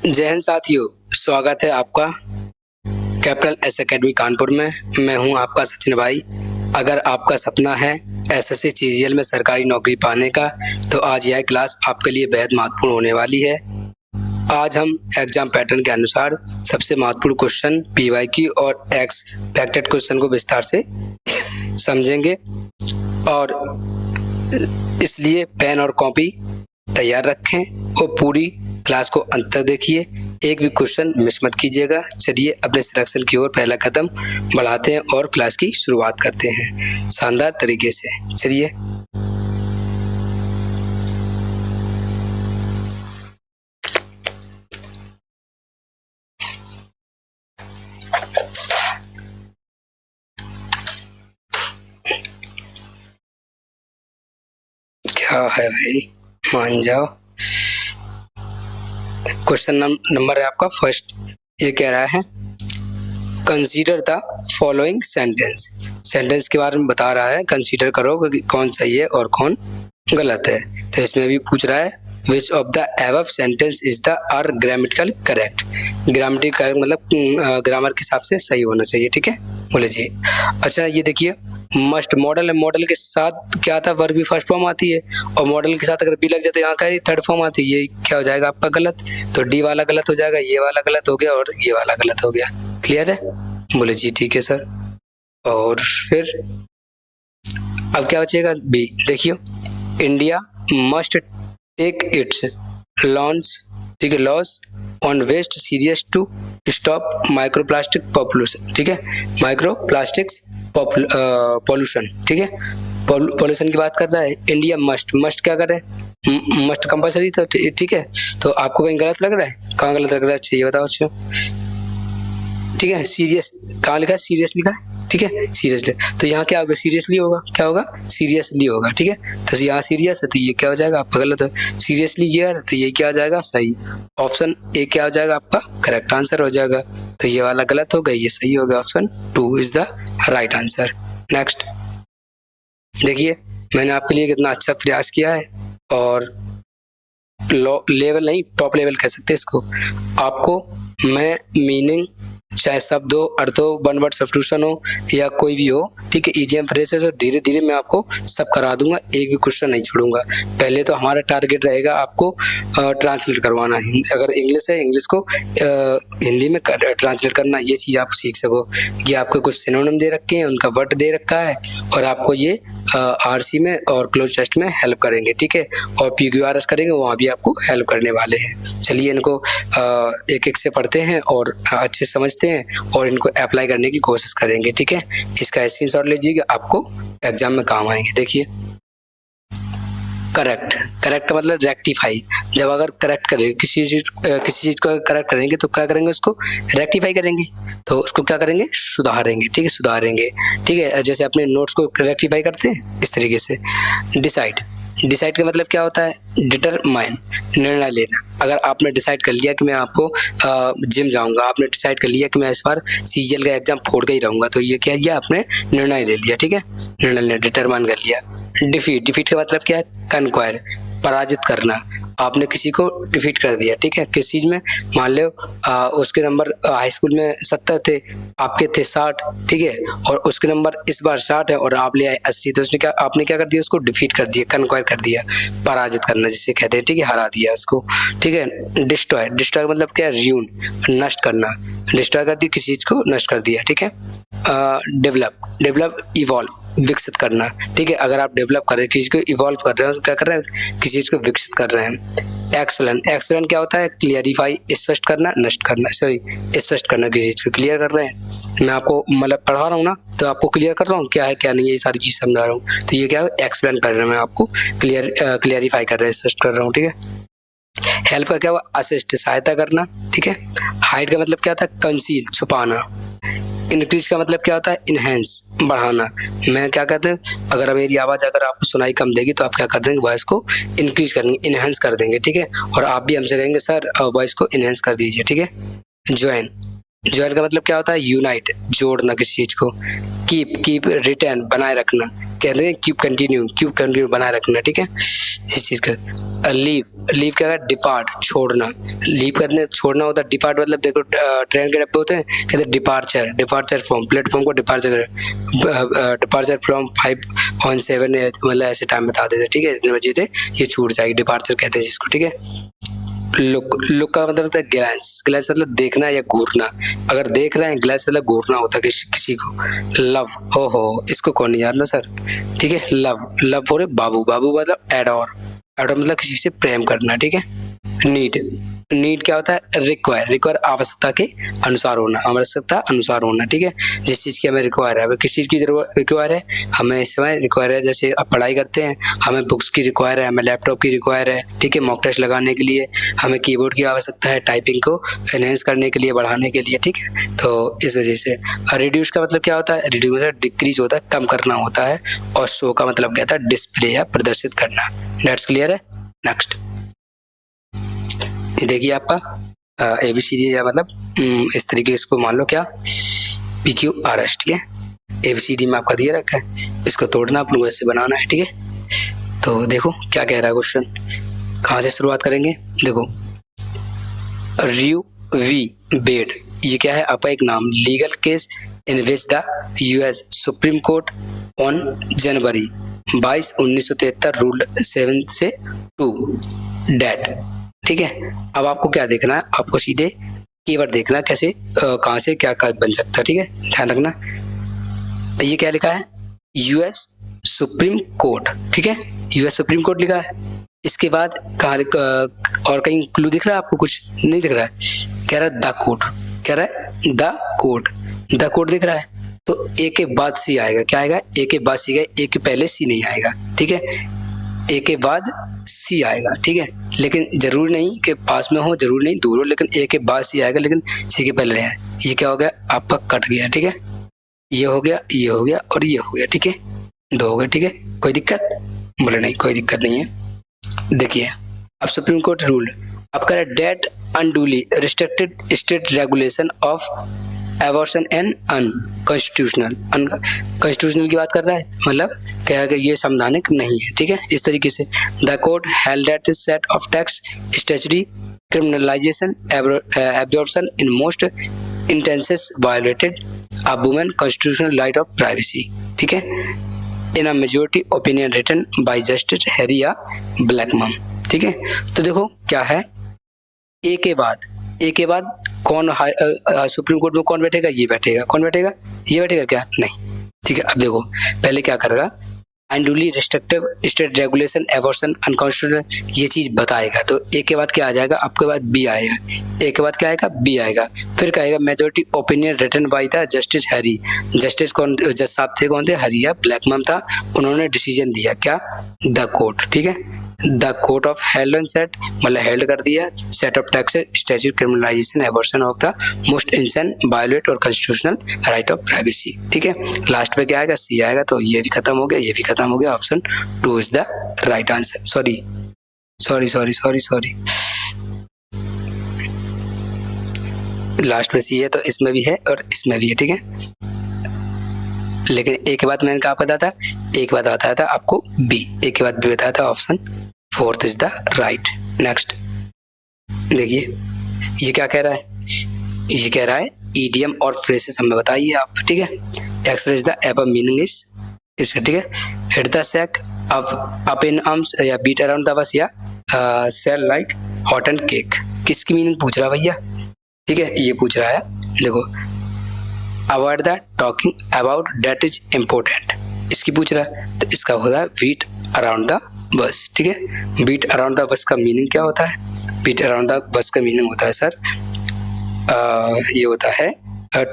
जय हिंद साथियों, स्वागत है आपका कैपिटल एस एकेडमी कानपुर में। मैं हूं आपका सचिन भाई। अगर आपका सपना है एसएससी सीजीएल में सरकारी नौकरी पाने का, तो आज यह क्लास आपके लिए बेहद महत्वपूर्ण होने वाली है। आज हम एग्जाम पैटर्न के अनुसार सबसे महत्वपूर्ण क्वेश्चन पीवाईक्यू और एक्सपेक्टेड क्वेश्चन को विस्तार से समझेंगे, और इसलिए पेन और कॉपी तैयार रखें और पूरी क्लास को अंत तक देखिए। एक भी क्वेश्चन मिस मत कीजिएगा। चलिए अपने सिलेक्शन की ओर पहला कदम बढ़ाते हैं और क्लास की शुरुआत करते हैं शानदार तरीके से। चलिए क्या है भाई, मान जाओ। क्वेश्चन नंबर है आपका फर्स्ट। ये कह रहा है consider the following sentence. Sentence के बारे में बता रहा है, कंसीडर करो कि कौन सही है और कौन गलत है। तो इसमें भी पूछ रहा है which of the above sentence is the are grammatical correct. Grammatical correct मतलब ग्रामर के हिसाब से सही होना चाहिए, ठीक है। बोले जी। अच्छा ये देखिए, मस्ट मॉडल है, मॉडल के साथ क्या आता है, वर्ब भी फर्स्ट फॉर्म आती है, और मॉडल के साथ अगर बी लग जाए तो यहाँ का थर्ड फॉर्म आती है। ये क्या हो जाएगा आपका गलत, तो डी वाला गलत हो जाएगा, ये वाला गलत हो गया और ये वाला गलत हो गया। क्लियर है? बोले जी ठीक है सर। और फिर अब क्या बचेगा, बी। देखियो, India must take its launch, ठीक है, laws on waste serious to stop microplastic population, ठीक है, माइक्रोप्लास्टिक्स पॉल्यूशन, ठीक है, पॉल्यूशन की बात कर रहा है। इंडिया मस्ट क्या कर रहे हैं, मस्ट कंपलसरी, तो ठीक है। तो आपको कहीं गलत लग रहा है, कहाँ गलत लग रहा है, अच्छा ये बताओ। अच्छा ठीक है, सीरियस कहाँ लिखा है, सीरियस लिखा है, ठीक है, सीरियसली। तो यहाँ क्या होगा, सीरियसली होगा, क्या होगा, सीरियसली होगा, ठीक है। तो यहाँ सीरियस है तो ये क्या हो जाएगा आपका गलत है, सीरियसली ये है तो ये क्या हो जाएगा सही। ऑप्शन ए क्या हो जाएगा आपका करेक्ट आंसर हो जाएगा। तो ये वाला गलत हो गया, ये सही हो गया। Option 2 is the right answer. Next देखिए, मैंने आपके लिए कितना अच्छा प्रयास किया है, और लो लेवल नहीं, टॉप लेवल कह सकते हैं इसको। आपको मैं मीनिंग, चाहे शब्द हो, अर्थ हो, वन वर्ड सब्स्टिट्यूशन हो या कोई भी हो, ठीक है, ईडीएम फ्रेजेस हो, धीरे धीरे मैं आपको सब करा दूंगा, एक भी क्वेश्चन नहीं छोड़ूंगा। पहले तो हमारा टारगेट रहेगा आपको ट्रांसलेट करवाना। अगर इंग्लिश है, इंग्लिश को हिंदी में ट्रांसलेट करना, ये चीज़ आप सीख सको। ये आपको कुछ सिनोनिम दे रखे हैं, उनका वर्ड दे रखा है, और आपको ये आरसी में और क्लोज टेस्ट में हेल्प करेंगे, ठीक है, और पीक्यूआरएस करेंगे, वहाँ भी आपको हेल्प करने वाले हैं। चलिए इनको एक एक से पढ़ते हैं और अच्छे समझते हैं और इनको अप्लाई करने की कोशिश करेंगे, ठीक है। इसका स्क्रीनशॉट लीजिएगा, आपको एग्जाम में काम आएंगे। देखिए, करेक्ट, करेक्ट मतलब रेक्टिफाई। जब अगर करेक्ट करेंगे किसी चीज को करेक्ट करेंगे तो क्या करेंगे, उसको रेक्टिफाई करेंगे, तो उसको क्या करेंगे, सुधारेंगे, ठीक है, सुधारेंगे, ठीक है। जैसे अपने नोट्स को रेक्टिफाई करते हैं, इस तरीके से। डिसाइड, डिसाइड का मतलब क्या होता है, डिटरमाइन, निर्णय लेना। अगर आपने डिसाइड कर लिया कि मैं आपको जिम जाऊंगा, आपने डिसाइड कर लिया कि मैं इस बार सीजीएल का एग्जाम फोड़ के ही रहूंगा, तो ये क्या किया आपने, निर्णय ले लिया, ठीक है, निर्णय लेना, डिटरमाइन कर लिया। डिफीट, डिफीट का मतलब क्या है, कन्क्वायर, पराजित करना। आपने किसी को डिफीट कर दिया, ठीक है, किस चीज में, मान लो उसके नंबर हाई स्कूल में 70 थे, आपके थे 60, ठीक है, और उसके नंबर इस बार 60 है और आप ले आए 80, तो उसने क्या, आपने क्या कर दिया, उसको डिफीट कर दिया, कन्क्वायर कर दिया, पराजित करना जिसे कहते हैं, ठीक है, हरा दिया उसको, ठीक है। डिस्ट्रॉय, डिस्ट्रॉय मतलब क्या है, र्यून, नष्ट करना, डिस्ट्रॉय कर दिया, किसी चीज को नष्ट कर दिया, ठीक है। डेवलप, डेवलप इवॉल्व, विकसित करना, ठीक है। अगर आप डेवलप कर रहे हैं, किसी को इवॉल्व कर रहे हैं, तो क्या कर रहे हैं, किसी चीज को विकसित कर रहे हैं। एक्सप्लेन, एक्सप्लेन क्या होता है, क्लियरिफाई, स्पष्ट करना, नष्ट करना, सॉरी स्पष्ट करना, किसी चीज को क्लियर कर रहे हैं। मैं आपको मतलब पढ़ा रहा हूँ ना, तो आपको क्लियर कर रहा हूँ क्या है क्या नहीं है, ये सारी चीज समझा रहा हूँ, तो ये क्या है, एक्सप्लेन कर रहे हैं, मैं आपको क्लियरिफाई कर रहे हैं, स्पष्ट कर रहा हूँ, ठीक है। हेल्प का क्या हुआ, असिस्ट, सहायता करना, ठीक है। हाइड का मतलब क्या होता है, कंसील, छुपाना। इंक्रीज का मतलब क्या होता है, इनहेंस, बढ़ाना। मैं क्या कहते हैं, अगर मेरी आवाज़ अगर आपको सुनाई कम देगी तो आप क्या कर देंगे, वॉइस को इंक्रीज करेंगे, इनहेंस कर देंगे, ठीक है। और आप भी हमसे कहेंगे सर वॉइस को इनहेंस कर दीजिए, ठीक है। ज्वाइन, ज्वाइन का मतलब क्या होता है? यूनाइट, जोड़ना किसी चीज को। कीप रिटेन, बनाए रखना। कहते हैं कीप कंटिन्यू बनाए रखना, ठीक है, इस चीज का। लीव क्या है? डिपार्ट, छोड़ना। लीव करने छोड़ना होता है। डिपार्ट मतलब देखो ट्रेन के डब्बे होते हैं, कहते हैं डिपार्चर फ्रॉम, प्लेटफॉर्म को डिपार्चर फ्रॉम 5 on 7, मतलब ऐसे टाइम बता देते, ठीक है, इतने बजे थे ये छूट जाएगी, डिपार्चर कहते हैं जिसको, ठीक है। लुक का मतलब होता है ग्लैंस मतलब देखना या घूरना। अगर देख रहे हैं, ग्लैंस मतलब घूरना होता है किसी को। लव, ओहो इसको कौन नहीं जानता सर, ठीक है। लव हो रहे बाबू मतलब एडोर मतलब किसी से प्रेम करना, ठीक है। नीड क्या होता है? रिक्वायर आवश्यकता के अनुसार होना, ठीक है। जिस चीज की हमें रिक्वायर है, किस चीज की रिक्वायर है? हमें इस समय रिक्वायर है, जैसे अब पढ़ाई करते हैं, हमें बुक्स की रिक्वायर है, हमें लैपटॉप की रिक्वायर है, ठीक है, मॉक टेस्ट लगाने के लिए। हमें कीबोर्ड की आवश्यकता है, टाइपिंग को एनहेंस करने के लिए, बढ़ाने के लिए, ठीक है। तो इस वजह से। रिड्यूस का मतलब क्या होता है? रिड्यूस डिक्रीज होता है, कम करना होता है। और शो का मतलब क्या था? डिस्प्ले या प्रदर्शित करना। दैट्स क्लियर है। नेक्स्ट ये देखिए आपका ABCD या मतलब इस तरीके इसको मान लो क्या, PQRS, ठीक है। ABCD में आपका दिया रखा है, इसको तोड़ना अपन को ऐसे बनाना है, ठीक है। तो देखो क्या कह रहा है क्वेश्चन, कहाँ से शुरुआत करेंगे? देखो र्यू वी बेड, ये क्या है? आपका एक नाम। Legal case in which the US supreme court on January 22, 1973 ruled 7 से 2 डेट, ठीक है। अब आपको क्या देखना है? आपको सीधे कीवर्ड देखना, कैसे कहाँ से क्या बन सकता है, ठीक है, ध्यान रखना। ये क्या लिखा है? US सुप्रीम कोर्ट, ठीक है, US सुप्रीम कोर्ट लिखा है। इसके बाद कहाँ और कहीं क्लू दिख रहा है आपको? कुछ नहीं दिख रहा है। कह रहा है द कोर्ट, कह रहा है द कोर्ट दिख रहा है। तो ए के बाद सी आएगा। क्या आएगा? ए के बाद सी आएगा, ए के पहले सी नहीं आएगा, ठीक है। ए के बाद सी आएगा, ठीक है, लेकिन जरूर नहीं कि पास में हो, जरूर नहीं दूर हो, लेकिन ए के बाद सी आएगा, लेकिन सी के पहले नहीं आएगा। ये क्या हो गया? आपका कट गया, ठीक है। ये हो गया, ये हो गया और ये हो गया, ठीक है, 2 हो गए, ठीक है। कोई दिक्कत? बोले नहीं, कोई दिक्कत नहीं है। देखिए अब सुप्रीम कोर्ट रूल आपका that unduly restricted state regulation of abortion and unconstitutional. Unconstitutional की बात कर रहा है, मतलब क्या है कि ये संवैधानिक नहीं है, ठीक है, इस तरीके से। The court held that set of Texas statutory criminalisation absorption in most instances violated a women constitutional right of privacy, ठीक है, in a majority opinion written by justice Harry Blackmun, ठीक है। तो देखो क्या है, ए के बाद कौन सुप्रीम कोर्ट में कौन बैठेगा? ये बैठेगा। कौन बैठेगा? ये बैठेगा क्या? नहीं, ठीक है। अब देखो पहले क्या करेगा? Unduly restrictive state regulation abortion unconstitutional, ये चीज बताएगा। तो ए के बाद क्या आ जाएगा? आपके बाद बी आएगा। ए के बाद क्या आएगा? बी आएगा। फिर कहेगा majority opinion written by the justice Harry. Justice कौन जज साहब थे? कौन थे? हरिया ब्लैकमन था। उन्होंने डिसीजन दिया क्या? द कोर्ट, ठीक है। The court of held and set, मतलब हेल्ड कर दिया set of taxes statute criminalisation abortion of the most इंसान वायलेट और कॉन्स्टिट्यूशनल राइट ऑफ प्राइवेसी, ठीक है। लास्ट में क्या आएगा? सी आएगा। तो ये भी खत्म हो गया, ये भी खत्म हो गया। Option 2 is the right answer. Sorry, last में सी है तो इसमें भी है और इसमें भी है, ठीक है। लेकिन एक के बाद मैंने कहा बताया था, एक बात बताया था आपको बी, एक के बाद बी बताया था। Option 4 is the right. Next देखिए ये क्या कह रहा है? ये कह रहा है ईडियम और फ्रेजेस हमें बताइए आप, ठीक है। Express the above meaning is, इसका, ठीक है। Hit the sack up in arms or beat around the bush or sell like hot and cake. किसकी मीनिंग पूछ रहा है भैया? ठीक है, ये पूछ रहा है। देखो avoid the talking about that is important, इसकी पूछ रहा है। तो इसका होता है बीट अराउंड द बस, ठीक है। बीट अराउंड द बस का मीनिंग क्या होता है? बीट अराउंड द बस का मीनिंग होता है सर ये होता है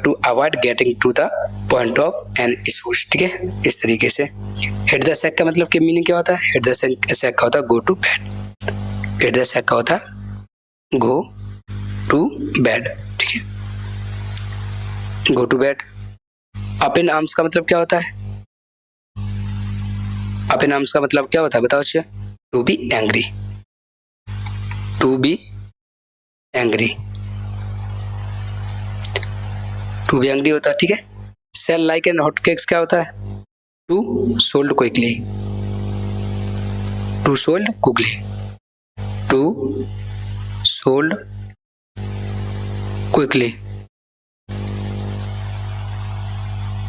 to avoid getting to the point of an issues, ठीक है, इस तरीके से। हिट द सैक का मतलब क्या मीनिंग क्या होता है? हिट द सैक का होता है go to bed. Hit the sack का होता है गो टू बेड, ठीक है, go to bed. Up in arms का मतलब क्या होता है? अप इन आर्म्स का मतलब क्या होता है बताओ? अच्छा, to be angry, to be angry. To be hungry होता है, ठीक है। Sell like and hot cakes क्या होता है? To sold quickly, to sold quickly, to sold quickly.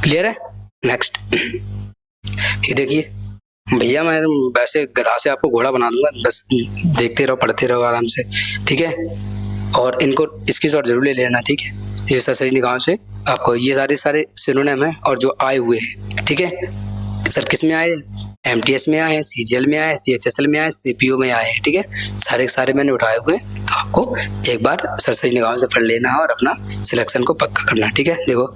Clear है? नेक्स्ट ये देखिए भैया, मैं वैसे गधा से आपको घोड़ा बना दूंगा, बस देखते रहो, पढ़ते रहो आराम से, ठीक है। और इनको स्क्रीनशॉट जरूर ले लेना, ठीक है। ये सरसरी निगाहों से आपको ये सारे सिनोनिम है और जो आए हुए हैं, ठीक है। सर किस में आए? एमटीएस में आए हैं, सीजीएल में आए, सीएचएसएल में आए, सीपीओ में आए हैं, ठीक है। सारे मैंने उठाए हुए हैं, तो आपको एक बार सरसरी निगाहों से पढ़ लेना है और अपना सिलेक्शन को पक्का करना है, ठीक है। देखो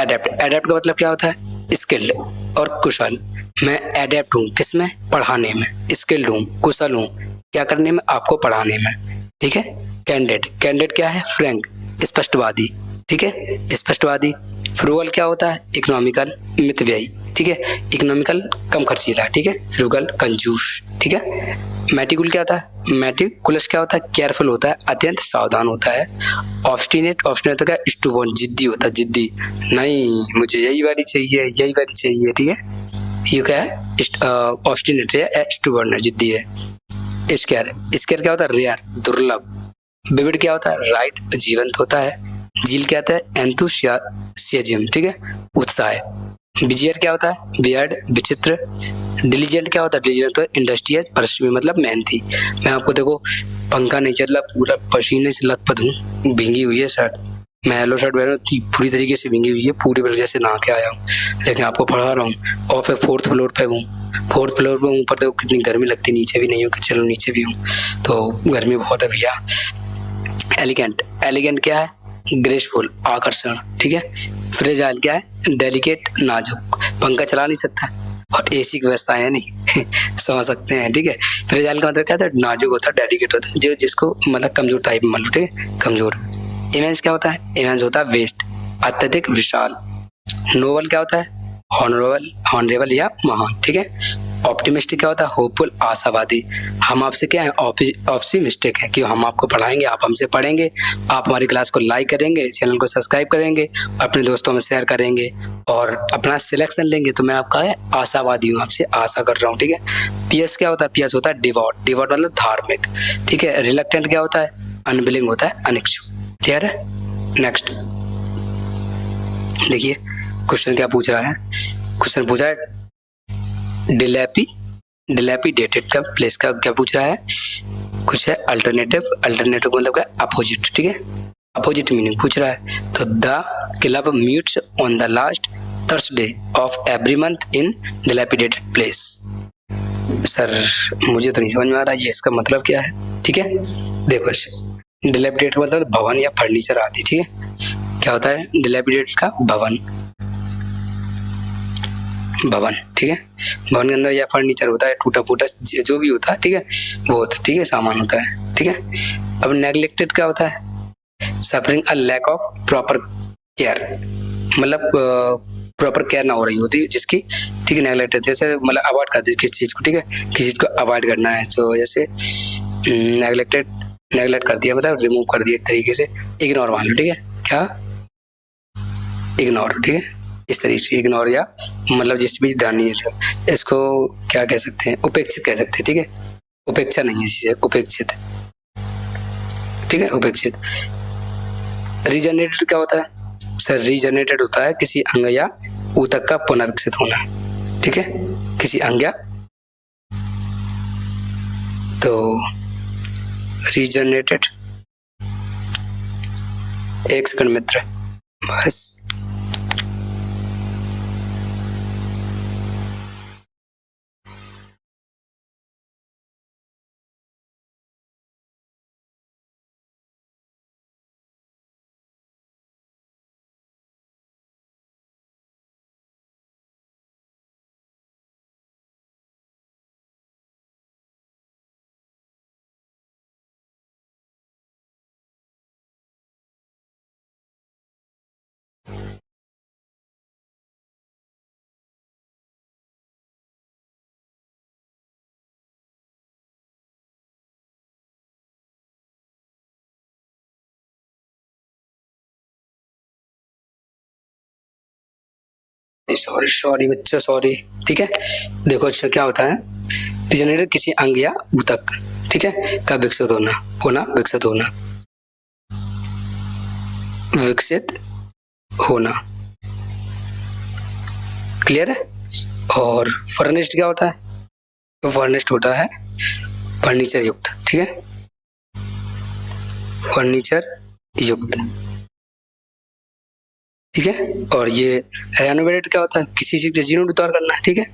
एडेप्ट का मतलब क्या होता है? स्किल्ड और कुशल। मैं एडेप्ट हूँ किस में? पढ़ाने में। स्किल्ड हूँ, कुशल हूँ क्या करने में? आपको पढ़ाने में, ठीक है। कैंडिडेट क्या है? फ्रैंक, स्पष्टवादी, ठीक है, स्पष्टवादी। फ्रूगल क्या होता है? इकोनॉमिकल, मितव्ययी, ठीक है। इकोनॉमिकल कम खर्चीला, ठीक है। फ्रूगल कंजूस, ठीक है। मैटिकुल क्या होता है? मैटिकुलस क्या होता है? केयरफुल होता है, अत्यंत सावधान होता है। ऑब्स्टिनेट होता है स्टूबर्न, जिद्दी होता है, जिद्दी, नहीं मुझे यही वाली चाहिए, यही वाली चाहिए, ठीक है। ये क्या है? ऑब्स्टिनेट है, स्टूबर्न है, जिद्दी है। स्केयर क्या होता है? रेयर, दुर्लभ। विविड क्या होता है? राइट, जीवंत होता है। झील क्या होता है? एंथुसियाज्म, ठीक है, उत्साह। बिजियर क्या होता है? बियर्ड, विचित्र। डिलीजेंट क्या होता है? डिलीजेंट तो इंडस्ट्रियस, परिश्रमी मतलब मेहनती। मैं आपको देखो पंखा नहीं चल रहा, पूरा पसीने से लथपथ हूँ, भींगी हुई है शर्ट, मैं येलो शर्ट पहन पूरी तरीके से भींगी हुई है, पूरी वजह से नहा के आया हूँ, लेकिन आपको पढ़ा रहा हूँ। और फिर फोर्थ फ्लोर पे हूँ, ऊपर देखो कितनी गर्मी लगती, नीचे भी नहीं हूँ कि चलो नीचे भी हूँ, तो गर्मी बहुत है भैया। एलिगेंट क्या है? ग्रेसफुल, आकर्षण, ठीक है। फ्रेजाइल क्या है? डेलिकेट, नाजुक, पंखा चला नहीं सकता और एसी की व्यवस्था है नहीं समझ सकते हैं, ठीक है। फ्रेजाइल का मतलब क्या था? नाजुक होता है, डेलिकेट होता है, जो जिसको मतलब कमजोर टाइप मान लो, ठीक है, कमजोर। इमेंस क्या होता है? इमेंस होता है वेस्ट, अत्यधिक विशाल। नोबल क्या होता है? हॉनरेबल या महान, ठीक है। ऑप्टिमिस्टिक क्या होता है? होपफुल, आशावादी। हम आपसे क्या है? ऑप्टिमिस्टिक है कि हम आपको पढ़ाएंगे, आप हमसे पढ़ेंगे, आप हमारी क्लास को लाइक करेंगे, चैनल को सब्सक्राइब करेंगे, अपने दोस्तों में शेयर करेंगे और अपना सिलेक्शन लेंगे, तो मैं आपका आशावादी हूँ, आपसे आशा कर रहा हूँ, ठीक है। पीएस क्या होता है? पीएस होता है डिवोट, डिवोट मतलब धार्मिक, ठीक है। रिलक्टेंट क्या होता है? अनविलिंग होता है, अनिच्छुक, क्लियर है। नेक्स्ट देखिए क्वेश्चन क्या पूछ रहा है? क्वेश्चन पूछा है डिलैपिडेटेड का प्लेस का क्या पूछ रहा है? कुछ है अल्टरनेटिव मतलब क्या? अपोजिट, ठीक है, अपोजिट मीनिंग पूछ रहा है। तो the club meets on the last Thursday of every month in dilapidated place. Sir मुझे तो नहीं समझ में आ रहा ये इसका मतलब क्या है, ठीक है। देखो डिलैपिडेटेड मतलब भवन या फर्नीचर आदि, ठीक है। क्या होता है डिलैपिडेटेड का? भवन, ठीक है। भवन के अंदर या फर्नीचर होता है, टूटा फूटा जो भी होता है, ठीक है, वो होता है, ठीक है, सामान होता है, ठीक है। अब नेग्लेक्टेड क्या होता है? Suffering a lack of proper care, मतलब प्रॉपर केयर ना हो रही होती जिसकी, ठीक है। नेग्लेक्टेड जैसे मतलब अवॉइड कर दी किसी चीज को, ठीक है, किसी चीज को अवॉइड करना है, तो जैसे नेग्लेक्ट कर दिया मतलब रिमूव कर दिया एक तरीके से, इग्नोर मान लो, ठीक है। क्या? इग्नोर, ठीक है, इस तरीके से इग्नोर या मतलब जिस भी ध्यान नहीं है, इसको क्या कह सकते हैं? उपेक्षित कह सकते हैं, ठीक है। उपेक्षा नहीं है इसे, उपेक्षित, ठीक है, उपेक्षित। रीजनरेटेड क्या होता है? सर रीजनरेटेड होता है किसी अंग या ऊतक का पुनर्विकसित होना, ठीक है, किसी अंग या, तो रीजनरेटेड। एक सेकंड मित्र, बस सॉरी सॉरी बच्चा सॉरी। ठीक है, देखो अच्छा क्या होता है, डिजेनरेट किसी अंग या ऊतक, ठीक है, का विकसित होना विकसित होना, विकसित होना, क्लियर है। और फर्निश्ड क्या होता है, तो फर्निश्ड होता है फर्नीचर युक्त, ठीक है, फर्नीचर युक्त, ठीक है। और ये रेनोवेटेड क्या होता है, किसी चीज का जीर्णोद्धार करना, ठीक है,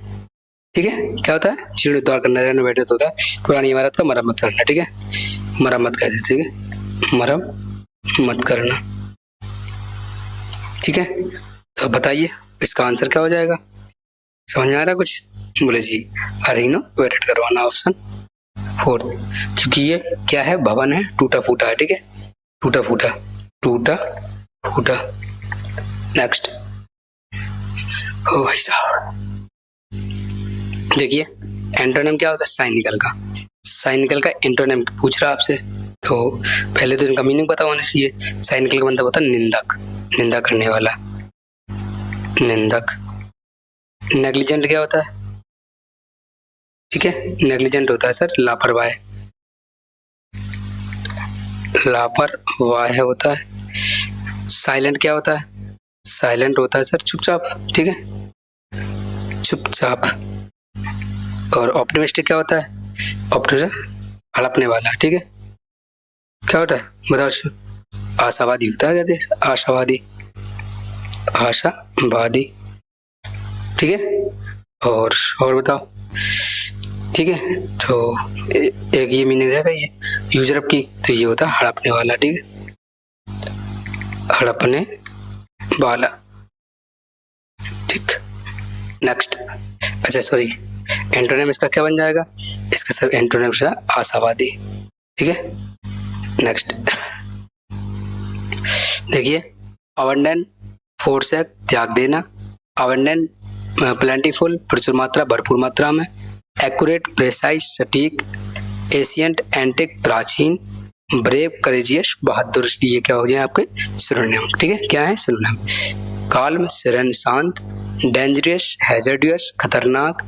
ठीक है, क्या होता है, जीर्णोद्धार करना, रेनोवेटेड होता है पुरानी इमारत का मरम्मत करना, ठीक है, मरम्मत कहते हैं, ठीक है, मरम्मत करना, ठीक है। तो बताइए इसका आंसर क्या हो जाएगा, समझ में आ रहा कुछ, बोले जी रेनोवेटेड करवाना, ऑप्शन 4, क्योंकि ये क्या है, भवन है, टूटा फूटा है, ठीक है, टूटा फूटा। नेक्स्ट, ओ भाई साहब देखिए, एंटोनिम क्या होता है, साइनिकल का एंटोनिम पूछ रहा आपसे, तो पहले तो इनका मीनिंग पता होना चाहिए। साइनिकल का मतलब होता है निंदक, निंदा करने वाला, निंदक। नेग्लिजेंट क्या होता है, ठीक है, नेग्लिजेंट होता है सर लापरवाह, लापरवाह होता है। साइलेंट क्या होता है, साइलेंट होता है सर चुपचाप, ठीक है, चुपचाप। और ऑप्टिमिस्टिक क्या होता है, ऑप्टिमिस्टिक हड़पने वाला, ठीक है, क्या होता है बताओ, आशावादी होता है, कहते हैं आशावादी, आशावादी, ठीक है। और बताओ, ठीक है, तो एक ये मीनिंग रहेगा, ये यूजर अप की, तो ये होता है हड़पने वाला, ठीक है, हड़पने वाला, ठीक। नेक्स्ट, अच्छा सॉरी, एंटोनिम इसका क्या बन जाएगा, इसका सर एंटोनिम से आशावादी, ठीक है। नेक्स्ट देखिए, अबंडेंट फोर्स है त्याग देना, अबंडेंट प्लेंटीफुल प्रचुर मात्रा भरपूर मात्रा में, एक्यूरेट प्रेसाइज सटीक, एशियंट एंटिक प्राचीन, ब्रेव करेजियस बहादुर, ये क्या हो जाए आपके सिनोनिम, ठीक है, क्या है सिनोनिम। काल्म सेरेन शांत, डेंजरस हैजर्डियस खतरनाक,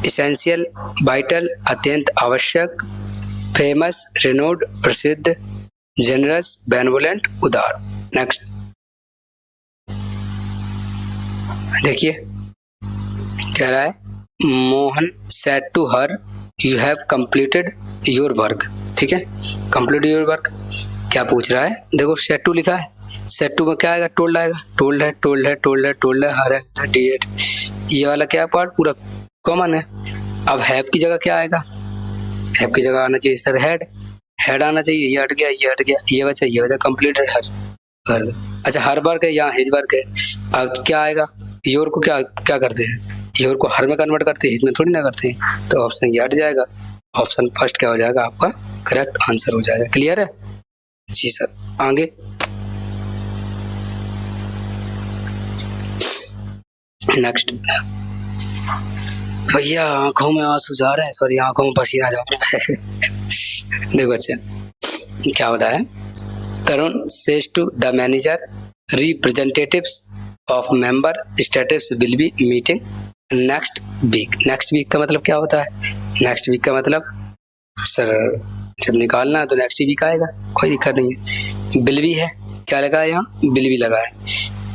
इसेंशियल वाइटल अत्यंत आवश्यक, फेमस रेनोड प्रसिद्ध, जेनरस बेनवोलेंट उदार। नेक्स्ट देखिए कह रहा है, Mohan said to her you have completed your work, ठीक है, कंप्लीट योर वर्क क्या पूछ रहा है, देखो सेड टू लिखा है, सेड टू में क्या आएगा, टोल्ड आएगा, टोल्ड है, टोल्ड है, टोल्ड है, टोल्ड है, हर है, डिड, ये वाला क्या पार्ट पूरा कॉमन है। अब हैव की जगह क्या आएगा, हैव की जगह आना चाहिए सर हेड, हेड आना चाहिए, ये हट गया, ये हट गया, ये बचा कंप्लीटेड हर वर्क। अच्छा हर वर्क है, यहाँ हिज वर्क है, अब क्या आएगा, योर को क्या क्या करते हैं, योर को हर में कन्वर्ट करते हैं, हिज में थोड़ी ना करते हैं, तो ऑप्शन ये हट जाएगा, ऑप्शन फर्स्ट क्या हो जाएगा आपका करेक्ट आंसर हो जाएगा। क्लियर है जी सर, आगे नेक्स्ट। भैया आंखों में आंसू जा रहे हैं, सॉरी आंखों में पसीना जा रहा है देखो अच्छा क्या होता है, Tarun says to the manager representatives of member states will be meeting next week. Next week का मतलब क्या होता है, नेक्स्ट वीक का मतलब सर जब निकालना है तो नेक्स्ट वीक आएगा, कोई दिक्कत नहीं है। बिल भी है, क्या लगा है यहाँ, बिल भी लगा है,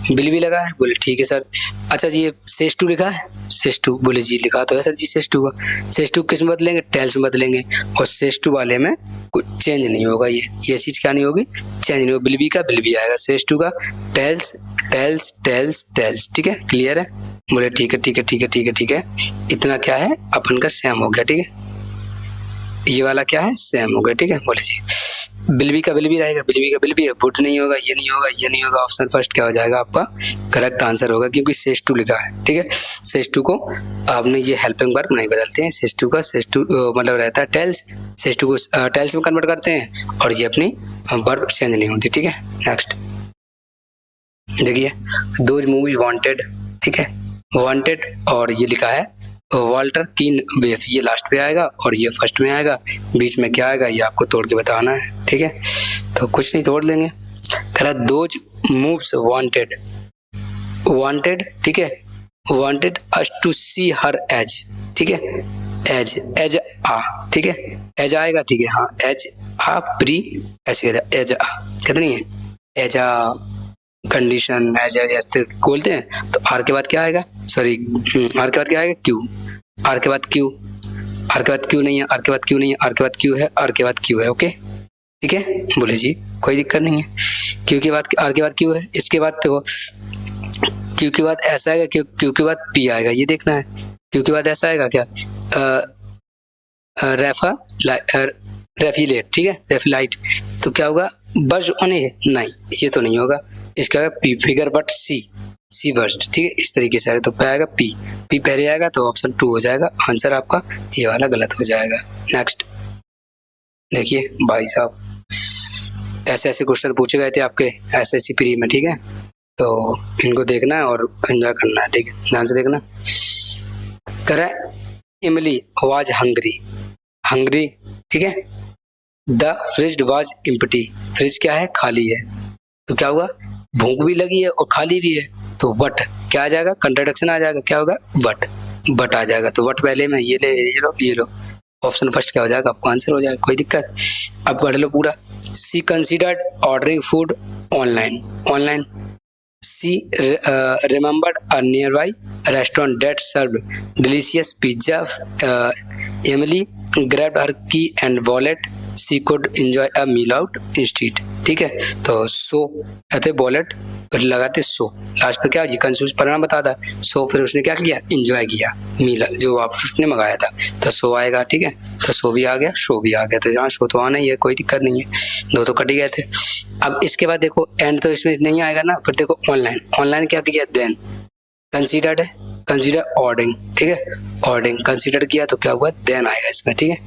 बिल भी लगा है, बोले ठीक है सर। अच्छा जी ये सेज टू लिखा है, सेज टू, बोले जी लिखा तो है सर जी सेज टू का, सेज टू किस में बदलेंगे, टेल्स में बदलेंगे, और सेज टू वाले में कुछ चेंज नहीं होगा, ये चीज क्या नहीं होगी, चेंज नहीं होगा, बिल भी का बिल भी आएगा, सेज टू का टेल्स टेल्स टेल्स टेल्स, ठीक है, क्लियर है, बोले ठीक है ठीक है ठीक है ठीक है ठीक है, इतना क्या है अपन का सेम हो गया, ठीक है, ये वाला क्या है सेम हो गया, ठीक है, बोले जी बिल भी का बिल भी रहेगा, बिल भी का बिल भी है, पुट नहीं होगा, ये नहीं होगा, ये नहीं होगा, ऑप्शन फर्स्ट क्या हो जाएगा आपका करेक्ट आंसर होगा, क्योंकि सेज टू लिखा है, ठीक है। सेज टू को आपने ये हेल्पिंग वर्ब नहीं बदलते हैं, सेज टू का सेज टू मतलब रहता है टेल्स, सेज टू को टेल्स में कन्वर्ट करते हैं, और ये अपनी वर्ब चेंज नहीं होती, ठीक है। नेक्स्ट देखिए, दोज मूवीज वांटेड, ठीक है, वांटेड, और ये लिखा है वाल्टर कीन वेफ, ये लास्ट पे आएगा और ये फर्स्ट में आएगा, बीच में क्या आएगा ये आपको तोड़ के बताना है, ठीक है, तो कुछ नहीं तोड़ लेंगे। कह रहा दोज मूव्स वांटेड, वांटेड, ठीक है, wanted us to see her age, ठीक है, एज एज आ, ठीक है, एज आएगा, ठीक है, हाँ एज आ प्री, ऐसे एज आ कहते नहीं है, एज आ कंडीशन, एज ऐसे बोलते हैं। तो आर के बाद क्या आएगा, सॉरी आर के बाद क्या आएगा, क्यू, आर के बाद क्यू, आर के बाद क्यू नहीं है, आर के बाद क्यू नहीं है, आर के बाद क्यू है, आर के बाद क्यू है, ओके ठीक है, बोले जी कोई दिक्कत नहीं है। क्यू के बाद आर के बाद क्यू है, इसके बाद तो क्यू के बाद ऐसा आएगा, क्यू के बाद पी आएगा, ये देखना है। क्यू के बाद ऐसा आएगा क्या, रेफिलेट, ठीक है, रेफिलाइट, तो क्या होगा, बज होने, नहीं ये तो नहीं होगा, इसका आएगा P, figure but see worst, ठीक है, इस तरीके से आएगा, तो पे आएगा पी, पी पहले आएगा तो ऑप्शन 2 हो जाएगा, आंसर आपका ये वाला गलत हो जाएगा। नेक्स्ट देखिए भाई साहब, ऐसे ऐसे क्वेश्चन पूछे गए थे आपके एसएससी प्री में, ठीक है, तो इनको देखना है और एंजॉय करना है, ठीक है, ध्यान से देखना। करे इमली वाज हंग्री, ठीक है, the fridge was empty, fridge क्या है, खाली है, तो क्या होगा, भूख भी लगी है और खाली भी है, तो वट क्या आ जाएगा, कंट्राडिक्शन आ जाएगा, क्या होगा, वट आ जाएगा, तो वट पहले में, ये लो ऑप्शन फर्स्ट क्या हो जाएगा, आपको आंसर हो जाएगा, कोई दिक्कत। अब पढ़ लो पूरा। She considered ordering food online, she remembered a nearby restaurant that served delicious pizza. Emily grabbed her key and wallet. She could enjoy a meal out instead. ठीक है, तो सो कहते वॉलेट, फिर लगाते सो, लास्ट पे क्या जी कंफ्यूज परिणाम बताता, सो फिर उसने क्या किया, एंजॉय किया मील जो आप उसने मंगाया था, तो सो आएगा, ठीक है, तो सो भी आ गया, शो भी आ गया, तो यहाँ शो तो आना ही है, कोई दिक्कत नहीं है, दो तो कट ही गए थे। अब इसके बाद देखो एंड तो इसमें नहीं आएगा ना, फिर देखो ऑनलाइन क्या किया, देन कंसीडर्ड है, कंसीडर ऑर्डरिंग, ठीक है, ऑर्डरिंग कंसीडर किया तो क्या हुआ, देन आएगा इसमें, ठीक है,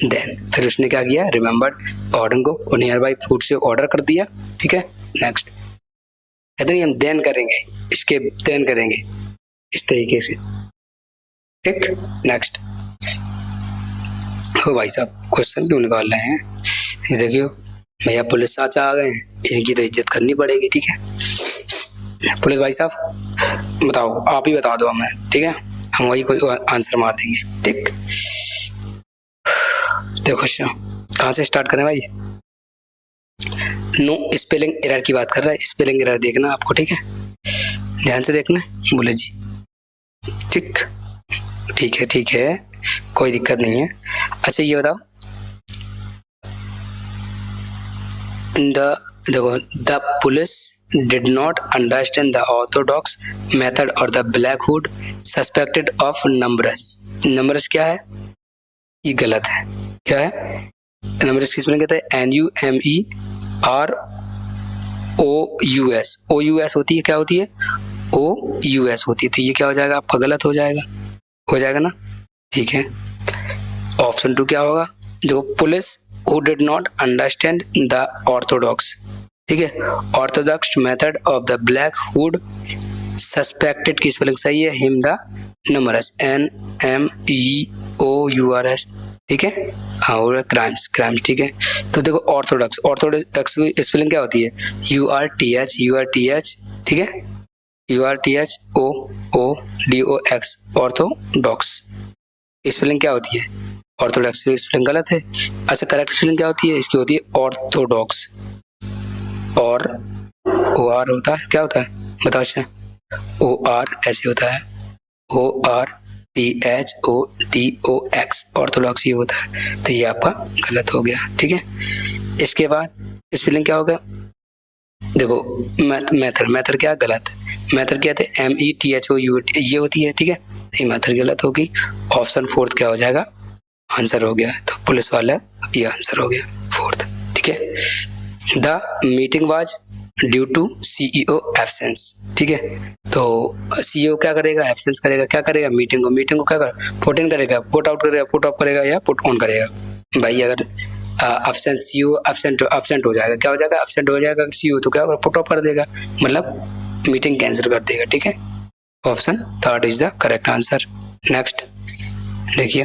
देन फिर उसने क्या किया, रिमेंबर्ड ऑर्डरिंग को नियर बाई फूड से ऑर्डर कर दिया, ठीक है। नेक्स्ट कहते नहीं हम देन करेंगे, इसके देन करेंगे इस तरीके से, ठीक। नेक्स्ट हो भाई साहब क्वेश्चन क्यों निकाल रहे हैं, ये देखियो भैया पुलिस चाचा आ गए हैं, इनकी तो इज्जत करनी पड़ेगी, ठीक है। पुलिस भाई साहब बताओ, आप ही बता दो हमें, ठीक है, हम वही कोई आंसर मार देंगे, ठीक। देखो कहाँ से स्टार्ट करें भाई, नो स्पेलिंग एरर की बात कर रहा है, स्पेलिंग एरर देखना आपको, ठीक है, ध्यान से देखना, बोले जी ठीक है, कोई दिक्कत नहीं है। अच्छा ये बताओ, देखो the police did not understand the orthodox method और the black hood suspected of numbers क्या है, ये गलत है, क्या है, नंबरस किस में कहते हैं, NUMEROUS होती है, क्या होती है, OUS होती है, तो ये क्या हो जाएगा आपका, गलत हो जाएगा ना, ठीक है। ऑप्शन 2 क्या होगा, जो police who did not understand the orthodox, ठीक है, Orthodox method of the black hood suspected की स्पेलिंग सही है, हिम द नंबरस NMEOURS, ठीक है, हाँ, और क्राइम्स, ठीक है। तो देखो ऑर्थोडॉक्स की स्पेलिंग क्या होती है, URTH, ठीक है, URTHOODOX, ऑर्थोडॉक्स स्पेलिंग क्या होती है, ऑर्थोडॉक्स की स्पेलिंग गलत है। अच्छा करेक्ट स्पेलिंग क्या होती है, इसकी होती है ऑर्थोडॉक्स, और OR होता है, क्या होता है बताओ, अच्छा OR ऐसे होता है, ORTHODOX, ऑर्थोडॉक्स ये होता है, तो ये आपका गलत हो गया, ठीक है। इसके बाद स्पेलिंग क्या होगा, देखो मेथड क्या गलत है, मेथड क्या थे, METHOUT ये होती है, ठीक है, ये मेथड गलत होगी। ऑप्शन 4 क्या हो जाएगा, आंसर हो गया, तो पुलिस वाला ये आंसर हो गया 4, ठीक है। The meeting was due to CEO absence, ठीक है, तो CEO क्या करेगा, एब्सेंस करेगा, क्या करेगा, मीटिंग को क्या करेगा, पुट इन करेगा, पुट आउट करेगा, पुट ऑफ करेगा या पुट ऑन करेगा। भाई अगर एब्सेंट CEO एब्सेंट हो जाएगा, क्या हो जाएगा, एब्सेंट हो जाएगा CEO, तो क्या होगा, पुट ऑफ कर देगा, मतलब मीटिंग कैंसिल कर देगा, ठीक है। Option 3 is the correct answer. Next देखिए,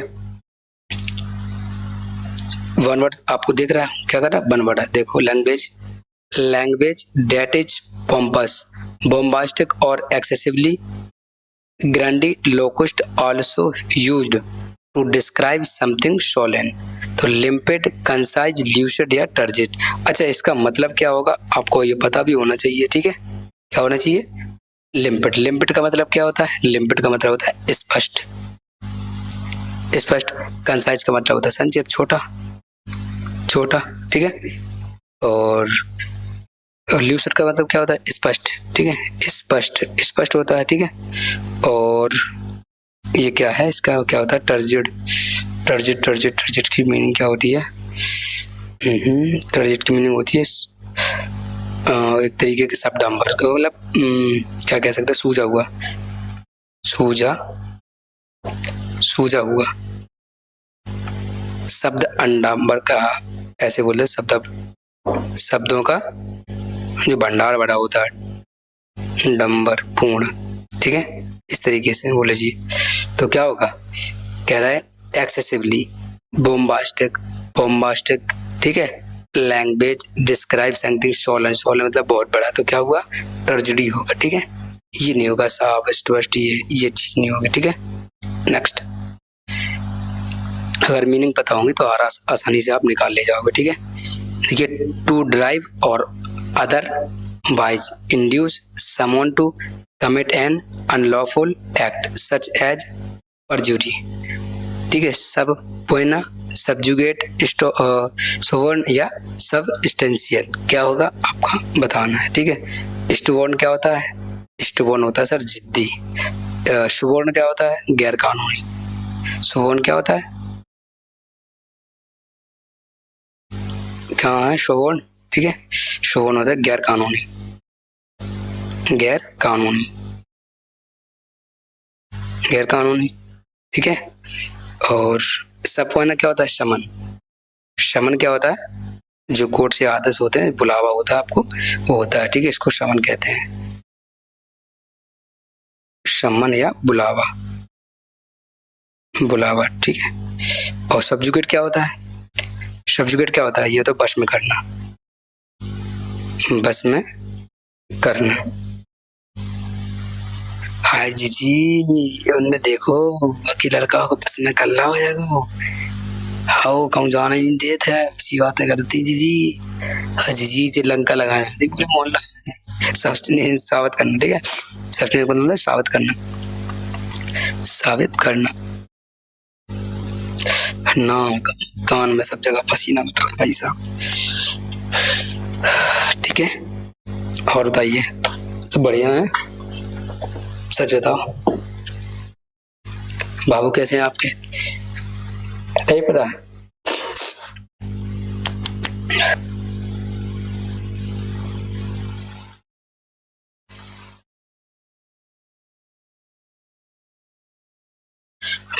वन वर्ड आपको देख रहा है, क्या कर रहा है, वन वर्ड है, देखो language that is pompous bombastic or excessively grandiloquent also used to describe something solemn। तो limpid, concise, lucid या turgid। अच्छा, इसका मतलब क्या होगा आपको ये पता भी होना चाहिए, ठीक है। क्या होना चाहिए? लिम्पिड। लिम्पिड का मतलब क्या होता है? लिम्पिड का मतलब होता है स्पष्ट, स्पष्ट। कंसाइज का मतलब होता है संक्षिप्त, छोटा छोटा, ठीक है। और ल्यूसिड का मतलब क्या होता है? स्पष्ट, ठीक है, स्पष्ट स्पष्ट होता है, ठीक है। और ये क्या है, इसका क्या होता है? टर्जिड। टर्जिड टर्जिड टर्जिड की मीनिंग क्या होती है? टर्जिड की मीनिंग होती है एक तरीके के शब्द डांबर, मतलब क्या कह सकते हैं? सूजा हुआ, सूजा सूजा हुआ। शब्द अंडांबर का ऐसे बोलते हैं, शब्दों का जो भंडार बड़ा होता है, डंबर, पूर्ण, ठीक है, इस तरीके से बोले जी। तो क्या होगा? कह रहा है एक्सेसिवली, बोम्बास्टिक, बोम्बास्टिक, ठीक है, language describe something Solan, Solan मतलब बहुत बड़ा, तो क्या हुआ? ट्रेजेडी होगा, ठीक है। ये नहीं होगा साफ स्पष्ट, ये चीज नहीं होगी, ठीक है। नेक्स्ट, अगर मीनिंग पता होंगी तो आसानी से आप निकाल ले जाओगे, ठीक है। देखिए, टू ड्राइव और otherwise induce someone to commit an unlawful act such as perjury, ठीक है। सब पोइना, सबजुगेट, सोवर्न या सबस्टेंशियल, क्या होगा आपका बताना है, ठीक है। स्टोवर्न क्या होता है? स्टोवर्न होता है सर जिद्दी। सुवर्ण क्या होता है? गैर कानूनी। सोवर्न क्या होता है? क्या है सोवर्न? ठीक है, सोवर्न होता है गैर कानूनी, गैर कानूनी, गैर कानूनी, ठीक है। और सबपोइना क्या होता है? शमन। शमन क्या होता है? जो कोर्ट से आदेश होते हैं, बुलावा होता है आपको, वो होता है, ठीक है, इसको शमन कहते हैं, शमन या बुलावा, बुलावा, ठीक है। और सब्जुगेट क्या होता है? सब्जुगेट क्या होता है? ये तो बस में करना, बस में करना। हाय जी, उनने देखो बाकी लड़का को बस में कर ला हो जाएगा, हाउ कहूँ जाना ही नहीं देते है, अच्छी बातें करती जी। जी लंका लगा रही थी पूरे मोहल्ला, सब्सटेंस साबित करना, ठीक है। सब्सटेंस को मतलब साबित करना, साबित करना ना। कान में सब जगह पसीना बट रहा भाई साहब, ठीक है। और बताइए, सब बढ़िया है? सच बताओ बाबू कैसे हैं आपके? नहीं पता है?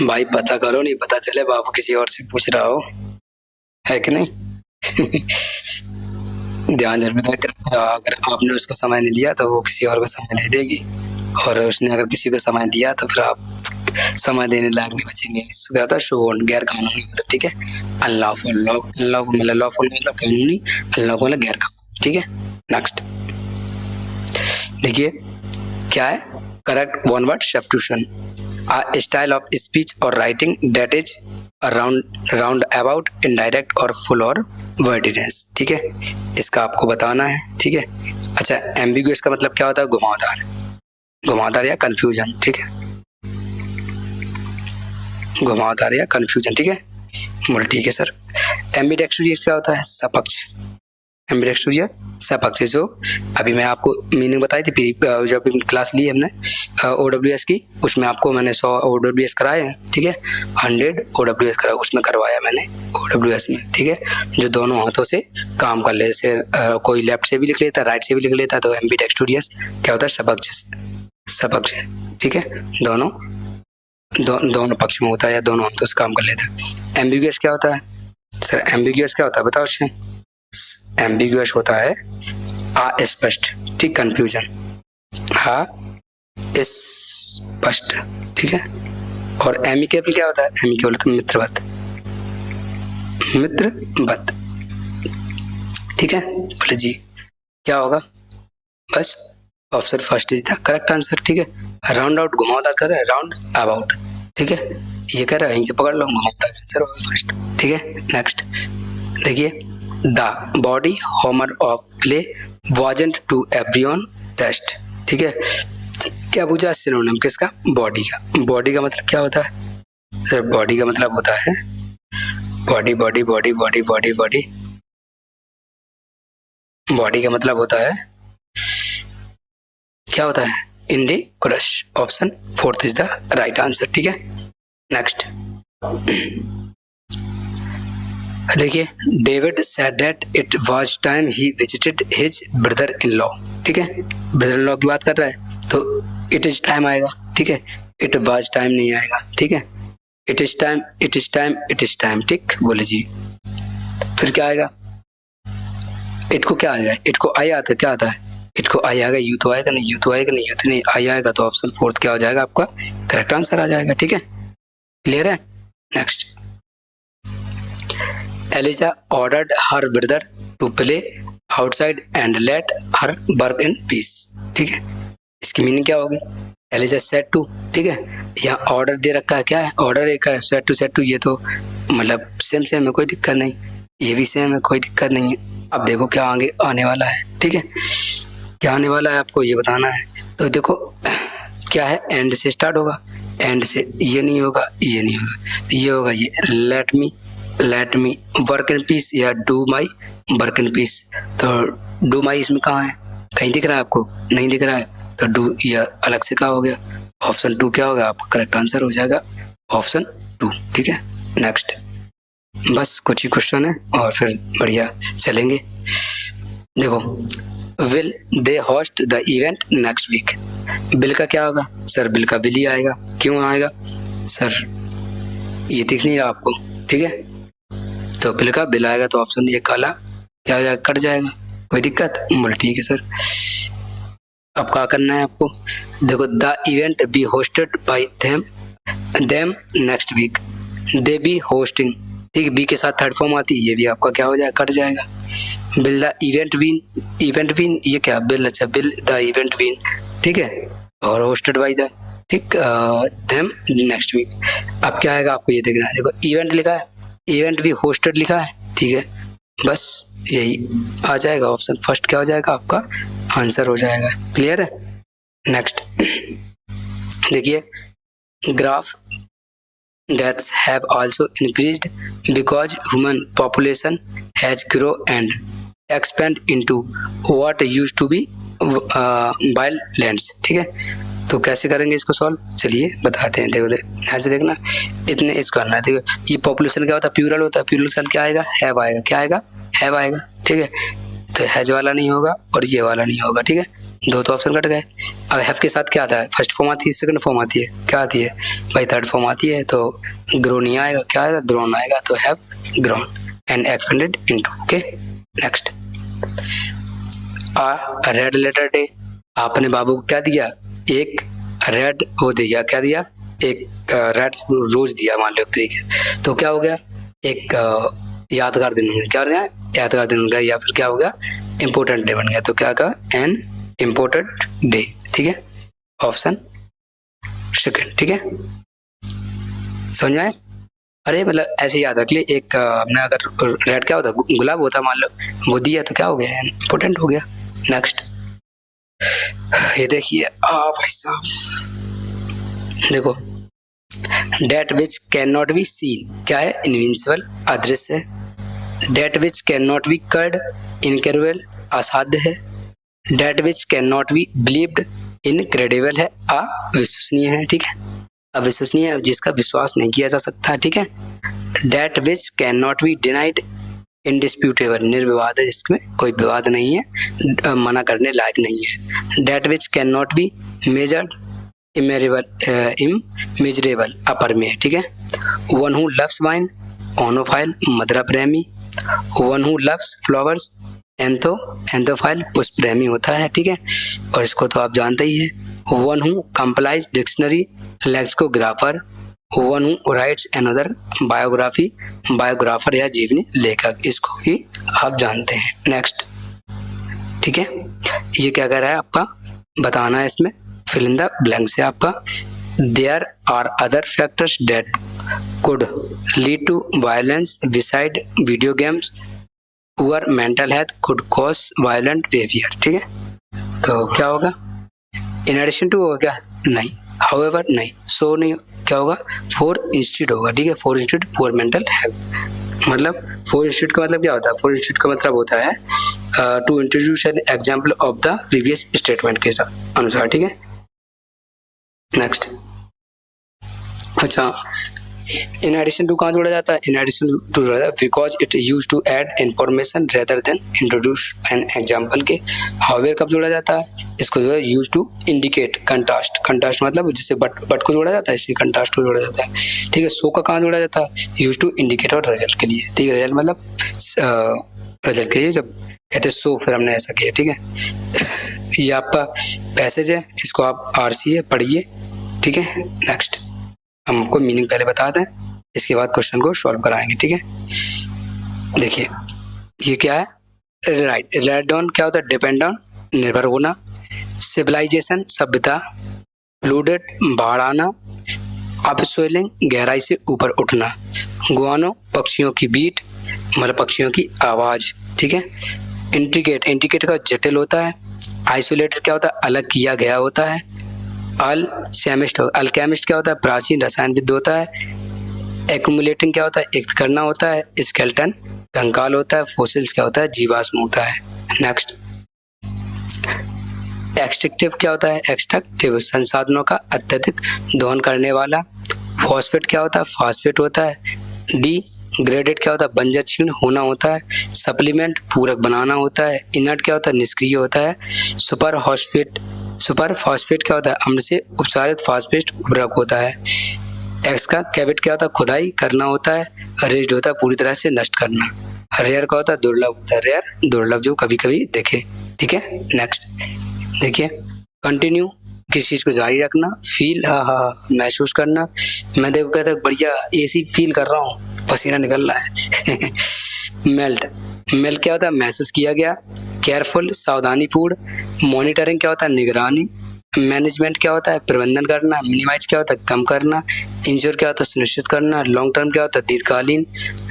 भाई पता करो, नहीं पता चले बाबू किसी और से पूछ रहा हो, है कि नहीं? ध्यान जरूर रखना, अगर आपने उसको समय नहीं दिया तो वो किसी और को समय दे देगी, और उसने अगर किसी को समय दिया तो फिर आप समय देने लायक नहीं बचेंगे। इसको क्या होता है? शुभ, गैर कानूनी होता है, ठीक है। अनलॉफुल, लॉफुल मतलब लॉफुल मतलब कानूनी, अनलॉफुल मतलब गैर कानूनी, ठीक है। नेक्स्ट देखिए क्या है? Correct one word substitution, a style of speech or writing that is round about, indirect और full और wordiness, ठीक है। इसका आपको बताना है, ठीक है। अच्छा, एम्बिगुअस का मतलब क्या होता है? घुमावदार, घुमावदार या कंफ्यूजन, ठीक है, घुमावदार या कंफ्यूजन, ठीक है। बोल ठीक है सर। एम्बिडेक्स्ट्रियस क्या होता है? सपक्ष, एम्बिडेक्स्ट्रियस सपक्ष, जो अभी मैं आपको मीनिंग बताई थी जब क्लास ली हमने OWS की, उसमें आपको मैंने 100 OWS कराए हैं, ठीक है, 100 OWS कराया, उसमें करवाया मैंने OWS में, ठीक है, जो दोनों हाथों से काम कर ले, जैसे कोई लेफ्ट से भी लिख लेता है, राइट से भी लिख लेता है, तो एम्बिडेक्स्ट्रियस क्या होता है? सपक्ष, सपक्ष, ठीक है, दोनों पक्ष में होता है या दोनों हाथों से काम कर लेता है। एम्बिगुअस क्या होता है सर? एम्बिगुअस क्या होता है बताओ? एम्बिगुअस होता है अस्पष्ट, ठीक, कंफ्यूजन, स्पष्ट, ठीक है। और एमिकेबल क्या होता है? एमिकेबल तो मित्रवत, मित्रवत, ठीक है। बोले जी क्या होगा? बस option first is the correct answer. ठीक है, राउंड आउट घुमावदार कर रहा है, राउंड अबाउट। ठीक है, ये कह रहा है, यहीं से पकड़ लो, घुमावदार आंसर होगा फर्स्ट। ठीक है, नेक्स्ट देखिए, the body humour of play wasn't to everyone taste. ठीक है, क्या पूछा सिनोनिम किसका? बॉडी का। बॉडी का मतलब क्या होता है सर? बॉडी का मतलब होता है body body body body body body body का मतलब होता है, क्या होता है? इंडिकुलस। Option fourth is the right answer. ठीक है, नेक्स्ट देखिए, David said that it was time he visited his brother in law. ठीक है, ब्रदर इन लॉ की बात कर रहा है तो इट इज टाइम आएगा। ठीक है, इट वाज टाइम नहीं आएगा। ठीक है, it is time, it is time, it is time. ठीक, बोले जी, फिर क्या आएगा? इट को क्या आएगा? इट को आई आता है, क्या आता है? इट को आई आएगा, यू तो आएगा नहीं, यू तो आएगा नहीं, यू तो नहीं, आई आएगा तो ऑप्शन फोर्थ क्या हो जाएगा? आपका करेक्ट आंसर आ जाएगा। ठीक है, क्लियर है? Next, Eliza ordered her brother to play outside and let her work in peace. ठीक है, इसकी मीनिंग क्या होगी? Eliza said to. ठीक है, यहाँ ऑर्डर दे रखा है, क्या है? ऑर्डर एक है, सेड टू, ये तो मतलब सेम है, कोई दिक्कत नहीं, ये भी सेम है, कोई दिक्कत नहीं है। अब देखो क्या आगे आने वाला है। ठीक है, क्या आने वाला है आपको ये बताना है। तो देखो क्या है, एंड से स्टार्ट होगा, एंड से, ये नहीं होगा, ये नहीं होगा, ये होगा, ये let me work in peace या do my work in peace. तो डू माई इसमें कहाँ है? कहीं दिख रहा है आपको? नहीं दिख रहा है, तो डू या अलग से कहा हो गया। ऑप्शन टू क्या होगा? आपका करेक्ट आंसर हो जाएगा ऑप्शन टू। ठीक है, नेक्स्ट, बस कुछ ही क्वेश्चन है और फिर बढ़िया चलेंगे। देखो, will they host the event next week. Bill का क्या होगा सर? बिल का विल ही आएगा। क्यों आएगा सर? ये दिख नहीं रहा आपको? ठीक है, तो बिल का बिल आएगा तो ऑप्शन ये काला क्या हो जाएगा? कट जाएगा। कोई दिक्कत? बोले ठीक है सर। अब क्या करना है आपको? देखो, the event be hosted by them next week, they be hosting. ठीक है, बी के साथ थर्ड फॉर्म आती है, ये भी आपका क्या हो जाएगा? कट जाएगा। बिल द इवेंट विन, ये क्या? बिल, अच्छा, बिल द इवेंट विन। ठीक है, और होस्टेड बाय द, ठीक, देम नेक्स्ट वीक। अब क्या आएगा आपको ये देखना है। देखो, इवेंट लिखा है, इवेंट भी होस्टेड लिखा है। ठीक है, बस यही आ जाएगा, ऑप्शन फर्स्ट क्या हो जाएगा? आपका आंसर हो जाएगा। क्लियर है? नेक्स्ट देखिए, graph deaths have also increased because human population has grown and expand into what used to be wild lands। ठीक है, तो कैसे करेंगे इसको सॉल्व? चलिए बताते हैं। देखो ध्यान से देखना, इतने इसको करना है। देखो, ये पॉपुलेशन क्या होता है? प्लूरल होता है। प्लूरल सेल क्या आएगा? हैव आएगा। क्या आएगा? हैव आएगा। ठीक है, तो हैज वाला नहीं होगा और ये वाला नहीं होगा। ठीक है, दो तो ऑप्शन कट गए। अब हैव के साथ क्या आता है? फर्स्ट फॉर्म आती है, सेकंड फॉर्म आती है, क्या आती है भाई? थर्ड फॉर्म आती है। तो ग्रो नहीं आएगा, क्या आएगा? ग्रोन आएगा। तो have grown and expanded into. Okay, next, a red letter day. आपने बाबू को क्या दिया? एक रेड वो दिया, क्या दिया? एक रेड रोज दिया मान लो एक तरीके। तो क्या हो गया? एक यादगार दिन बन गया। क्या हो गया? यादगार दिन बन गया, या फिर क्या हो गया? इम्पोर्टेंट डे बन गया। तो क्या कहा? An important day. ठीक है, ऑप्शन सेकंड। ठीक है, समझ में आए? अरे मतलब ऐसे याद रख लिए, एक हमने अगर रेड क्या होता? गुलाब होता मान लो, वो दिया तो क्या हो गया? इम्पोर्टेंट हो गया। नेक्स्ट, ये देखिए भाई साहब, देखो, that which can not be seen क्या है? इनविंसिबल, अदृश्य है। That which can not be cured, incredible, असाध्य है। That which can not be believed, incredible है, अविश्वसनीय है। ठीक है, अविश्वसनीय है, जिसका विश्वास नहीं किया जा सकता। ठीक है, that which can not be denied, indisputable, निर्विवाद है, जिसमें कोई विवाद नहीं है, मना करने लायक नहीं है। That which can not be measured, immeasurable, अपरमेय। ठीक है, one who loves wine, oenophile, मदिरा प्रेमी। One who loves flowers, anthophile, पुष्प प्रेमी होता है। ठीक है, और इसको तो आप जानते ही है। One who complies dictionary, lexicographer. One who rights another biography, biographer या जीवनी लेखक, इसको भी आप जानते हैं। नेक्स्ट, ठीक है, ये क्या कह रहा है आपका? बताना है इसमें, फिल इन द ब्लैंक से आपका। There are other factors that could lead to violence beside video games, poor mental health could cause violent behaviour. ठीक है, तो क्या होगा, इन एडिशन टू होगा क्या, नहीं, हाउएवर नहीं, सो नहीं, क्या होगा, फॉर इंस्टीट्यूट होगा। ठीक है, for institute poor mental health, मतलब फॉर इंस्टीट्यूट का मतलब क्या होता है, फॉर इंस्टीट्यूट का मतलब होता है to introduce an example of the previous statement के अनुसार। ठीक है, नेक्स्ट। अच्छा, इन एडिशन टू कहाँ जोड़ा जाता है, इन एडिशन टू जोड़ा जाता है because it use to add information rather than introduce an example के। हाउएवर कब जोड़ा जाता है, इसको जो है use to indicate contrast, contrast मतलब जिससे बट को जोड़ा जाता है, इसलिए कंट्रास्ट को जोड़ा जाता है। ठीक है, सो का कहाँ जोड़ा जाता है, यूज टू इंडिकेट और रिजल्ट के लिए। ठीक है, रिजल्ट मतलब रिजल्ट के लिए, जब कहते हैं सो फिर हमने ऐसा किया। ठीक है, ये आपका पैसेज है, इसको आप RCA पढ़िए। ठीक है, नेक्स्ट हमको मीनिंग पहले बता दें, इसके बाद क्वेश्चन को सॉल्व कराएंगे। ठीक है, देखिए ये क्या है, राइट, राइट ऑन क्या होता है, डिपेंड ऑन निर्भर होना, सिविलाइजेशन सभ्यता, फ्लूडेड बाढ़ आना, अपस्वेलिंग गहराई से ऊपर उठना, गुआनो पक्षियों की बीट मतलब पक्षियों की आवाज। ठीक है, इंट्रिकेट, इंट्रिकेट का जटिल होता है, आइसोलेटेड क्या होता है, अलग किया गया होता है, अल्केमिस्ट, अल्केमिस्ट क्या होता है, प्राचीन रसायनविद होता है, एक्यूमुलेटिंग क्या होता है, एकत्र करना होता है, स्केलेटन कंकाल होता है, फोसिल्स क्या होता है, जीवाश्म होता है। नेक्स्ट, एक्सट्रैक्टिव क्या होता है, एक्सट्रैक्टिव संसाधनों का अत्यधिक दोहन करने वाला, फॉस्फेट क्या होता है, फास्फेट होता है, डी ग्रेडेड क्या होता है, बंजर क्षीण होना होता है, सप्लीमेंट पूरक बनाना होता है, इनर्ट क्या होता है, निष्क्रिय होता है, सुपर फॉस्फेट, सुपर फॉस्फेट क्या होता है, अम्ल से उपचारित फॉस्फेट उर्वरक होता है, एक्स का कैविट क्या होता है, खुदाई करना होता है, रेज्ड होता है पूरी तरह से नष्ट करना, रेयर का होता है दुर्लभ होता है, रेयर दुर्लभ जो कभी कभी देखे। ठीक है, नेक्स्ट देखिए, कंटिन्यू किसी चीज को जारी रखना, फील महसूस करना, मैं देखो कहता बढ़िया AC फील कर रहा हूँ, पसीना निकल रहा है मेल्ट, मेल्ट क्या होता है, महसूस किया गया, केयरफुल सावधानीपूर्ण, मॉनिटरिंग क्या होता है, निगरानी, मैनेजमेंट क्या होता है, प्रबंधन करना, मिनिमाइज क्या होता है, कम करना, इंश्योर क्या होता है, सुनिश्चित करना, लॉन्ग टर्म क्या होता है, दीर्घकालीन,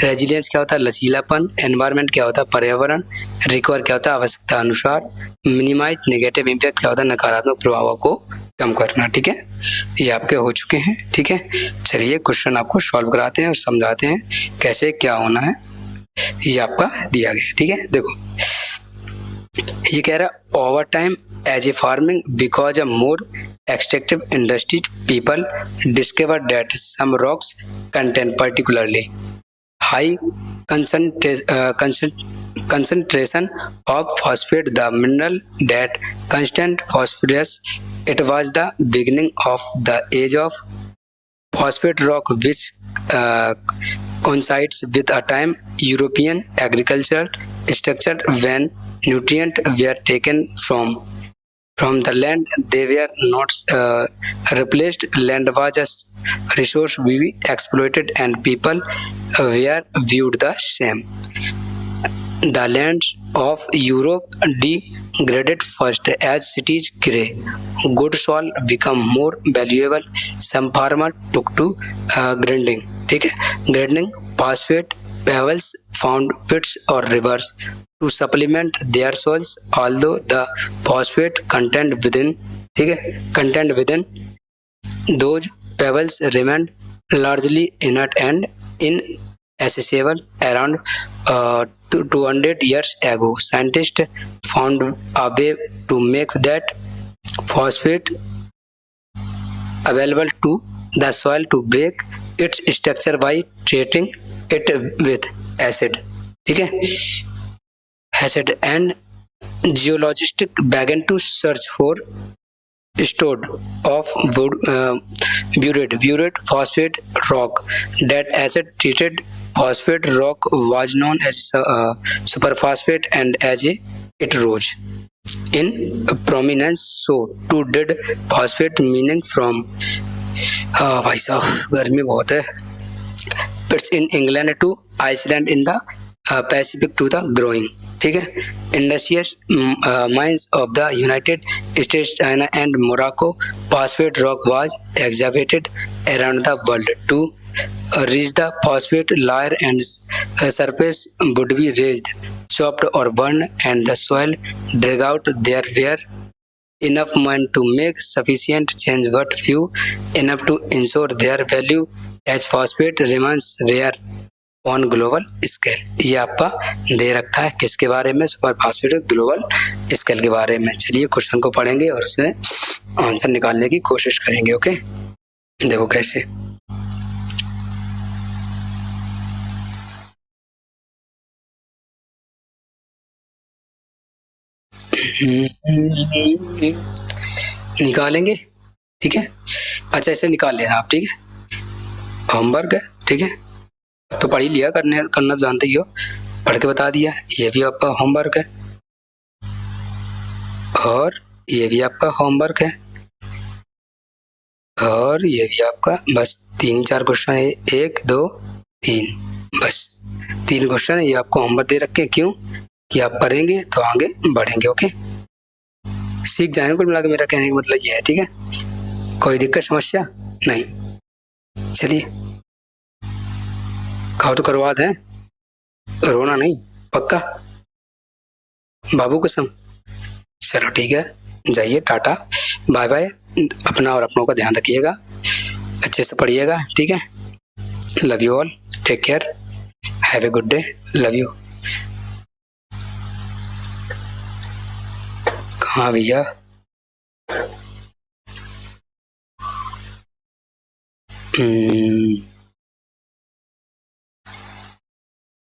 रेजिलियंस क्या होता है, लचीलापन, एनवायरनमेंट क्या होता है, पर्यावरण, रिकवर क्या होता है, आवश्यकता अनुसार, मिनिमाइज नेगेटिव इम्पैक्ट क्या होता है, नकारात्मक प्रभावों को कम करना। ठीक है, ये आपके हो चुके हैं। ठीक है, चलिए क्वेश्चन आपको सॉल्व कराते हैं और समझाते हैं कैसे क्या होना है, ये आपका दिया गया। ठीक है, देखो ये कह रहा है over time as a farming because a more extractive industries people discover that some rocks contain particularly high concentration of phosphate, the mineral that constant phosphorus. It was the beginning of the age of phosphate rock, which coincides with a time European agricultural structure when nutrients were taken from the land. They were not replaced. Land was a resource we exploited, and people were viewed the same. The lands of Europe degraded first as cities grew. Good soil become more valuable. Some farmers took to grinding. ठीक है, grinding phosphate pebbles found pits or rivers to supplement their soils. Although the phosphate content within, ठीक है, content within those pebbles remained largely inert and inaccessible. Around 200 years ago, scientists found a way to make that phosphate available to the soil to break its structure by treating it with acid. ठीक है, acid, and geologists began to search for stored of buried phosphate rock. That acid treated phosphate rock was known as superphosphate, and as it rose in prominence, so too did phosphate, meaning from भाई साहब गर्मी बहुत है, pits in England to Iceland in the Pacific to the growing, ठीक है। Industrious mines of the United States, China and Morocco, phosphate rock was excavated around the world to reach the phosphate layer, and surface would be raised, chopped or burned, and the soil dug out. There were enough men to make sufficient change, but few enough to ensure their value, as phosphate remains rare on global scale. ये आपका दे रखा है किसके बारे में, super phosphate global scale के बारे में। चलिए क्वेश्चन को पढ़ेंगे और उससे आंसर निकालने की कोशिश करेंगे। ओके, देखो कैसे। निकालेंगे, ठीक है। अच्छा, ऐसे निकाल लेना आप, ठीक है। होमवर्क है, ठीक है। तो पढ़ ही लिया, करना जानते ही हो, पढ़ के बता दिया। ये भी आपका होमवर्क है और ये भी आपका होमवर्क है और ये भी आपका। बस 3-4 क्वेश्चन है, 1 2 3, बस 3 क्वेश्चन है। ये आपको होमवर्क दे रखे, क्यों कि आप करेंगे तो आगे बढ़ेंगे। ओके, सीख जाएंगे कुल मिला के, मेरा कहने का मतलब ये है, ठीक है। कोई दिक्कत समस्या नहीं। चलिए, खाओ तो करवा दें, रोना नहीं, पक्का बाबू कसम। चलो ठीक है, जाइए, टाटा बाय बाय। अपना और अपनों का ध्यान रखिएगा, अच्छे से पढ़िएगा, ठीक है। Love you all, take care, have a good day, love you. कहाँ भैया?